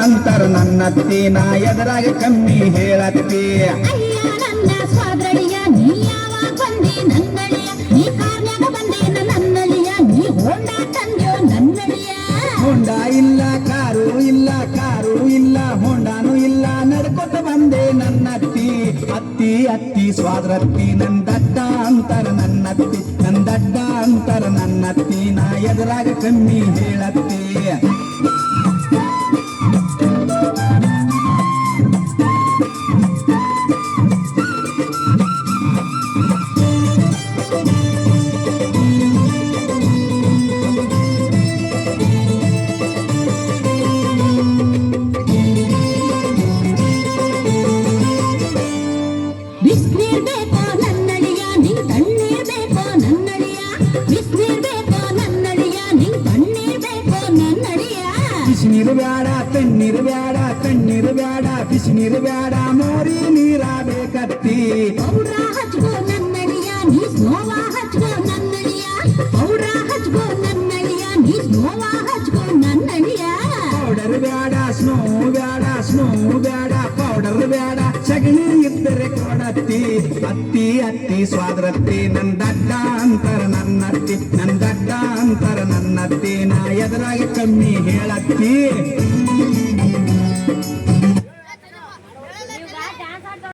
ಅಂತರ ನನ್ನತ್ತಿ ನಾ ಎದುರಾಗ ಕಮ್ಮಿ ಹೇಳತ್ತಿ ಅಯ್ಯ ನನ್ನ ಸ್ವಾದ್ರಳಿಯ ನೀ ಯಾವಾಗ ಬಂದಿ ನನ್ನಳಿಯ ನೀ ಕಾರ್ನ್ಯಾಗ ಬಂದೇನ ನನ್ನಳಿಯ ನೀ ಹೋಂಡಾ ತಂದ್ಯೋ ನನ್ನಳಿಯ ಹೋಂಡ ಇಲ್ಲ ಕಾರು ಇಲ್ಲ ಹೋಂಡಾನು ಇಲ್ಲ ನಡ್ಕೊತ ಬಂದೆ ನನ್ನತ್ತಿ ಅತ್ತಿ ಅತ್ತಿ ಸ್ವಾದ್ರತ್ತಿ ನಂದಡ್ಡ ಅಂತರ ನನ್ನತ್ತಿ ನಂದಡ್ಡ ಅಂತರ ನನ್ನತ್ತಿ ನಾ ಎದುರಾಗ ಕಮ್ಮಿ ಹೇಳತ್ತಿ ಬಿಸ್ನೀರ್ ಬೇಕೋ ನನ್ನಳಿಯ ನಿಂಗ್ ತಣ್ಣೀರ್ ಬೇಕೋ ನನ್ನಳಿಯ ಬಿಸ್ನೀರ್ ಬೇಕೋ ನನ್ನಳಿಯ ನಿಂಗ್ ತಣ್ಣೀರ್ ಬೇಕೋ ನನ್ನಳಿಯ ಬಿಸಿನೀರು ಬ್ಯಾಡ ತಣ್ಣೀರು ಬ್ಯಾಡ ತಣ್ಣೀರು ಬ್ಯಾಡ ಬಿಸಿನೀರು ಬ್ಯಾಡ ಮೋರಿ ನೀರ ಬೇಕತ್ತಿ ಪೌಡ್ರ ಹಚ್ಕೋ ನನ್ನಳಿಯ ನೀ ಸ್ನೋವ ಹಚ್ಕೋ ನನ್ನಳಿಯ ಪೌಡ್ರ ಹಚ್ಕೋ ನನ್ನಳಿಯ ನೀ ಸ್ನೋವ ಹಚ್ಕೋ ನನ್ನಳಿಯ ಪೌಡರ್ ಬ್ಯಾಡ ಸ್ನೋ ಬ್ಯಾಡ ಪೌಡರ್ ಬ್ಯಾಡ ಸಗಣಿ ಇದ್ದರೆ ಕೊಡತ್ತಿ ಅತ್ತಿ ಅತ್ತಿ ಸ್ವಾದ್ರತ್ತಿ ನಂದಡ್ಡ ಅಂತರ ನನ್ನತ್ತಿ ನಂದಡ್ಡ ಅಂತರ ನನ್ನತ್ತಿ ನಾ ಎದುರಾಗಿ ಕಮ್ಮಿ ಹೇಳತ್ತಿ